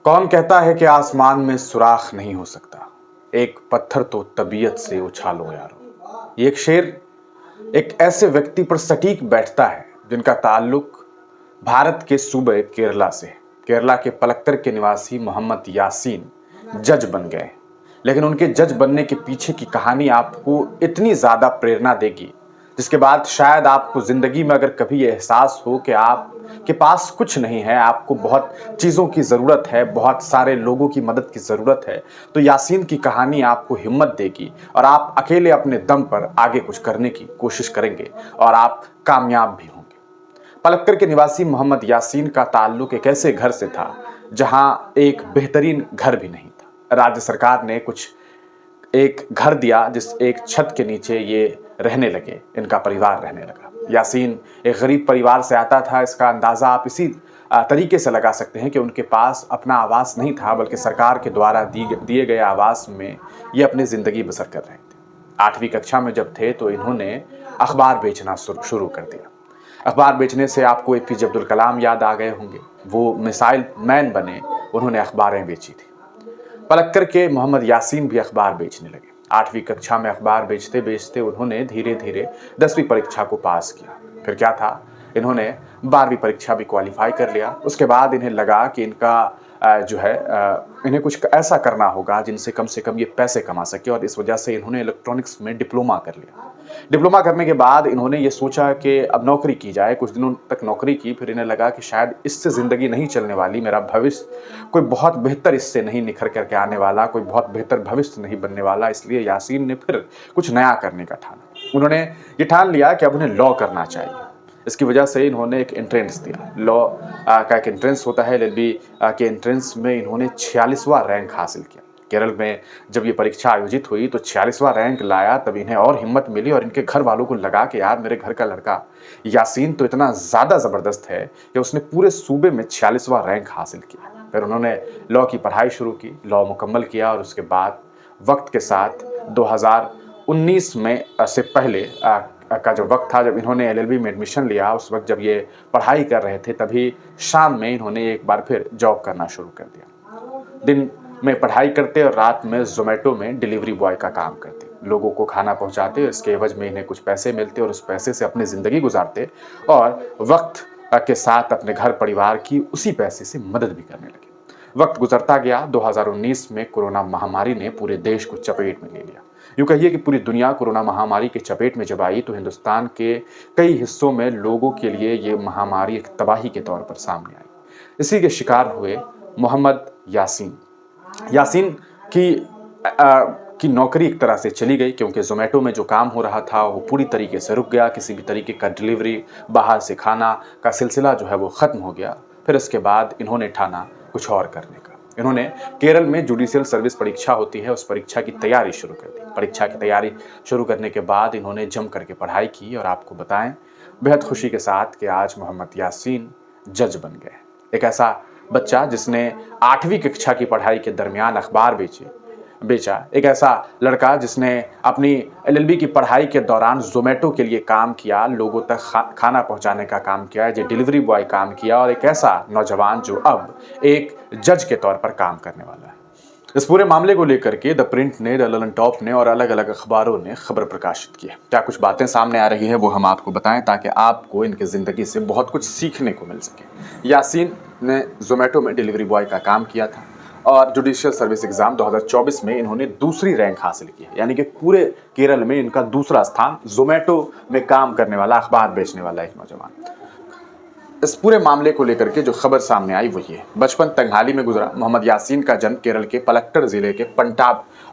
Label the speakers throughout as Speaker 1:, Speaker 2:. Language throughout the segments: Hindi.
Speaker 1: कौन कहता है कि आसमान में सुराख नहीं हो सकता। एक पत्थर तो तबीयत से उछालो यारो। ये एक शेर एक ऐसे व्यक्ति पर सटीक बैठता है जिनका ताल्लुक भारत के सूबे केरला से है। केरला के पलक्कर के निवासी मोहम्मद यासीन जज बन गए, लेकिन उनके जज बनने के पीछे की कहानी आपको इतनी ज्यादा प्रेरणा देगी जिसके बाद शायद आपको जिंदगी में अगर कभी ये एहसास हो कि आपके पास कुछ नहीं है, आपको बहुत चीज़ों की ज़रूरत है, बहुत सारे लोगों की मदद की ज़रूरत है, तो यासीन की कहानी आपको हिम्मत देगी और आप अकेले अपने दम पर आगे कुछ करने की कोशिश करेंगे और आप कामयाब भी होंगे। पलक्कर के निवासी मोहम्मद यासीन का ताल्लुक एक ऐसे घर से था जहां एक बेहतरीन घर भी नहीं था। राज्य सरकार ने कुछ एक घर दिया जिस एक छत के नीचे ये रहने लगे, इनका परिवार रहने लगा। यासीन एक गरीब परिवार से आता था। इसका अंदाज़ा आप इसी तरीके से लगा सकते हैं कि उनके पास अपना आवास नहीं था, बल्कि सरकार के द्वारा दिए गए आवास में ये अपनी ज़िंदगी बसर कर रहे थे। 8वीं कक्षा में जब थे तो इन्होंने अखबार बेचना शुरू कर दिया। अखबार बेचने से आपको एपीजे अब्दुल कलाम याद आ गए होंगे। वो मिसाइल मैन बने, उन्होंने अखबारें बेची थी। पलक्कर के मोहम्मद यासीन भी अखबार बेचने लगे। 8वीं कक्षा में अखबार बेचते बेचते उन्होंने धीरे धीरे 10वीं परीक्षा को पास किया। फिर क्या था, इन्होंने 12वीं परीक्षा भी क्वालिफाई कर लिया। उसके बाद इन्हें लगा कि इनका इन्हें कुछ ऐसा करना होगा जिनसे कम से कम ये पैसे कमा सके, और इस वजह से इन्होंने इलेक्ट्रॉनिक्स में डिप्लोमा कर लिया। डिप्लोमा करने के बाद इन्होंने ये सोचा कि अब नौकरी की जाए। कुछ दिनों तक नौकरी की, फिर इन्हें लगा कि शायद इससे ज़िंदगी नहीं चलने वाली, मेरा भविष्य कोई बहुत बेहतर इससे नहीं निखर करके आने वाला, कोई बहुत बेहतर भविष्य नहीं बनने वाला। इसलिए यासीन ने फिर कुछ नया करने का ठाना। उन्होंने ये ठान लिया कि अब उन्हें लॉ करना चाहिए। इसकी वजह से इन्होंने एक एंट्रेंस दिया। लॉ का एक एंट्रेंस होता है, एलएलबी के एंट्रेंस में इन्होंने 46वां रैंक हासिल किया। केरल में जब ये परीक्षा आयोजित हुई तो 46वां रैंक लाया, तब इन्हें और हिम्मत मिली और इनके घर वालों को लगा कि यार मेरे घर का लड़का यासीन तो इतना ज़्यादा ज़बरदस्त है कि उसने पूरे सूबे में 46वां रैंक हासिल किया। फिर उन्होंने लॉ की पढ़ाई शुरू की, लॉ मुकम्मल किया और उसके बाद वक्त के साथ 2019 में से पहले का जो वक्त था जब इन्होंने एलएलबी में एडमिशन लिया, उस वक्त जब ये पढ़ाई कर रहे थे तभी शाम में इन्होंने एक बार फिर जॉब करना शुरू कर दिया। दिन में पढ़ाई करते और रात में जोमेटो में डिलीवरी बॉय का काम करते, लोगों को खाना पहुंचाते। इसके एवज में इन्हें कुछ पैसे मिलते और उस पैसे से अपनी ज़िंदगी गुजारते और वक्त के साथ अपने घर परिवार की उसी पैसे से मदद भी करने लगे। वक्त गुजरता गया। 2019 में कोरोना महामारी ने पूरे देश को चपेट में ले लिया। यूँ कहिए कि पूरी दुनिया कोरोना महामारी के चपेट में जब आई तो हिंदुस्तान के कई हिस्सों में लोगों के लिए ये महामारी एक तबाही के तौर पर सामने आई। इसी के शिकार हुए मोहम्मद यासीन। यासीन की नौकरी एक तरह से चली गई, क्योंकि जोमेटो में जो काम हो रहा था वो पूरी तरीके से रुक गया। किसी भी तरीके का डिलीवरी, बाहर से खाना का सिलसिला जो है वो ख़त्म हो गया। फिर इसके बाद इन्होंने ठाना कुछ और करने का। इन्होंने केरल में जुडिशियल सर्विस परीक्षा होती है, उस परीक्षा की तैयारी शुरू कर दी। परीक्षा की तैयारी शुरू करने के बाद इन्होंने जम करके पढ़ाई की और आपको बताएं बेहद खुशी के साथ कि आज मोहम्मद यासीन जज बन गए। एक ऐसा बच्चा जिसने 8वीं कक्षा की पढ़ाई के दरमियान अखबार बेचा, एक ऐसा लड़का जिसने अपनी एलएलबी की पढ़ाई के दौरान जोमेटो के लिए काम किया, लोगों तक खाना पहुंचाने का काम किया, जो डिलीवरी बॉय काम किया, और एक ऐसा नौजवान जो अब एक जज के तौर पर काम करने वाला है। इस पूरे मामले को लेकर के द प्रिंट ने, द ललन टॉप ने और अलग अलग अखबारों ने खबर प्रकाशित की है। क्या कुछ बातें सामने आ रही है वो हम आपको बताएं ताकि आपको इनकी ज़िंदगी से बहुत कुछ सीखने को मिल सके। यासीन ने जोमेटो में डिलीवरी बॉय का काम किया था और जुडिशियल सर्विस एग्ज़ाम 2024 में इन्होंने दूसरी रैंक हासिल की है, यानी कि पूरे केरल में इनका दूसरा स्थान। जोमेटो में काम करने वाला, अखबार बेचने वाला एक नौजवान। इस पूरे मामले को लेकर के जो खबर सामने आई वो ये है। बचपन तंगहाली में गुजरा। मोहम्मद यासीन का जन्म केरल के पलक्कड़ जिले के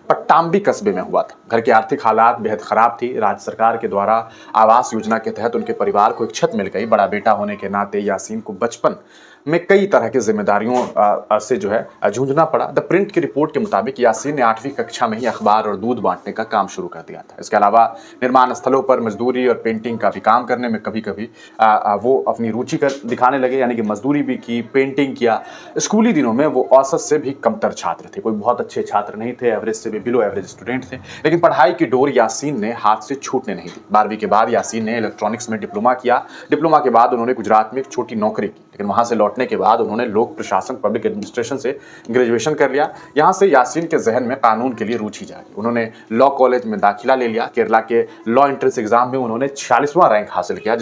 Speaker 1: पट्टाम्बी कस्बे में हुआ था। घर की आर्थिक हालात बेहद ख़राब थी। राज्य सरकार के द्वारा आवास योजना के तहत उनके परिवार को एक छत मिल गई। बड़ा बेटा होने के नाते यासीन को बचपन में कई तरह की जिम्मेदारियों से जो है जूझना पड़ा। द प्रिंट की रिपोर्ट के मुताबिक यासीन ने 8वीं कक्षा में ही अखबार और दूध बांटने का काम शुरू कर दिया था। इसके अलावा निर्माण स्थलों पर मजदूरी और पेंटिंग का भी काम करने में कभी कभी वो अपनी रुचि दिखाने लगे, यानी कि मजदूरी भी की, पेंटिंग किया। स्कूली दिनों में वो औसत से भी कमतर छात्र थे, कोई बहुत अच्छे छात्र नहीं थे, एवरेज से भी बिलो एवरेज स्टूडेंट थे। लेकिन पढ़ाई की डोर यासीन ने हाथ से छूटने नहीं दी। 12वीं के बाद यासीन ने इलेक्ट्रॉनिक्स में डिप्लोमा किया। डिप्लोमा के बाद उन्होंने गुजरात में एक छोटी नौकरी की, लेकिन वहाँ से लौटने के बाद उन्होंने लोक प्रशासन पब्लिक एडमिनिस्ट्रेशन से ग्रेजुएशन कर लिया। यहाँ से यासीन के जहन में कानून के लिए रुचि जागी। उन्होंने लॉ कॉलेज में दाखिला ले लिया। केरला के लॉ एंट्रेंस एग्जाम में उन्होंने 46वां रैंक हासिल किया,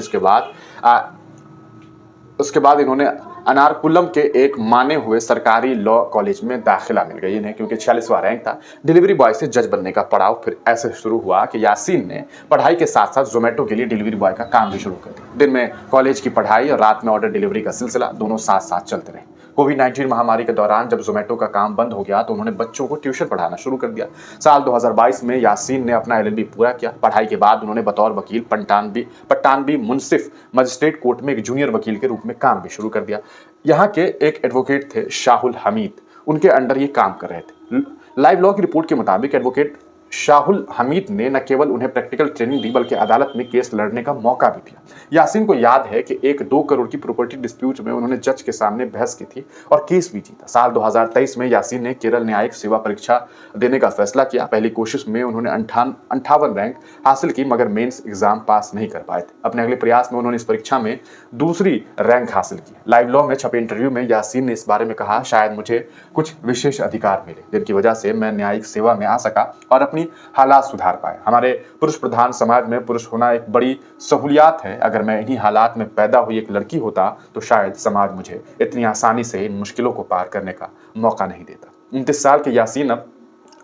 Speaker 1: उसके बाद इन्होंने अनारकुलम के एक माने हुए सरकारी लॉ कॉलेज में दाखिला मिल गई इन्हें, क्योंकि 46वां रैंक था। डिलीवरी बॉय से जज बनने का पड़ाव फिर ऐसे शुरू हुआ कि यासीन ने पढ़ाई के साथ साथ जोमेटो के लिए डिलीवरी बॉय का काम भी शुरू कर दिया। दिन में कॉलेज की पढ़ाई और रात में ऑर्डर डिलीवरी का सिलसिला दोनों साथ साथ चलते रहे। कोविड-19 महामारी के दौरान जब जोमेटो का काम बंद हो गया तो उन्होंने बच्चों को ट्यूशन पढ़ाना शुरू कर दिया। साल 2022 में यासीन ने अपना LLB पूरा किया। पढ़ाई के बाद उन्होंने बतौर वकील पट्टानबी मुंसिफ मजिस्ट्रेट कोर्ट में एक जूनियर वकील के रूप में काम भी शुरू कर दिया। यहाँ के एक एडवोकेट थे शाहुल हमीद, उनके अंडर ये काम कर रहे थे। लाइव लॉ की रिपोर्ट के मुताबिक एडवोकेट शाहुल हमीद ने न केवल उन्हें प्रैक्टिकल ट्रेनिंग दी बल्कि अदालत में केस लड़ने का मौका भी दिया। यासीन को याद है कि एक 2 करोड़ की प्रॉपर्टी डिस्प्यूट में उन्होंने जज के सामने बहस की थी और केस भी जीता। साल 2023 में यासीन ने केरल न्यायिक सेवा परीक्षा देने का फैसला किया। पहली कोशिश में उन्होंने 58 रैंक हासिल की, मगर मेंस एग्जाम पास नहीं कर पाए थे। अपने अगले प्रयास में उन्होंने इस परीक्षा में दूसरी रैंक हासिल की। लाइव लॉ में छपे इंटरव्यू में यासीन ने इस बारे में कहा, शायद मुझे कुछ विशेष अधिकार मिले जिनकी वजह से मैं न्यायिक सेवा में आ सका और अपनी हालात सुधार पाए। हमारे पुरुष प्रधान समाज में पुरुष होना एक बड़ी सहूलियत है। अगर मैं इन्हीं हालात में पैदा हुई एक लड़की होता तो शायद समाज मुझे इतनी आसानी से इन मुश्किलों को पार करने का मौका नहीं देता। 29 साल के यासीन अब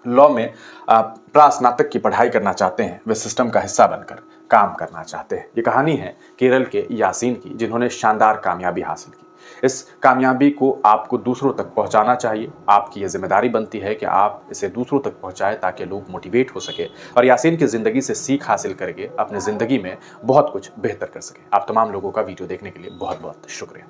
Speaker 1: लॉ में प्रास्नातक की पढ़ाई करना चाहते हैं। वे सिस्टम का हिस्सा बनकर काम करना चाहते हैं। ये कहानी है केरल के यासीन की, जिन्होंने शानदार कामयाबी हासिल की। इस कामयाबी को आपको दूसरों तक पहुंचाना चाहिए। आपकी ये जिम्मेदारी बनती है कि आप इसे दूसरों तक पहुंचाएं ताकि लोग मोटिवेट हो सके और यासीन की ज़िंदगी से सीख हासिल करके अपनी ज़िंदगी में बहुत कुछ बेहतर कर सके। आप तमाम लोगों का वीडियो देखने के लिए बहुत बहुत शुक्रिया।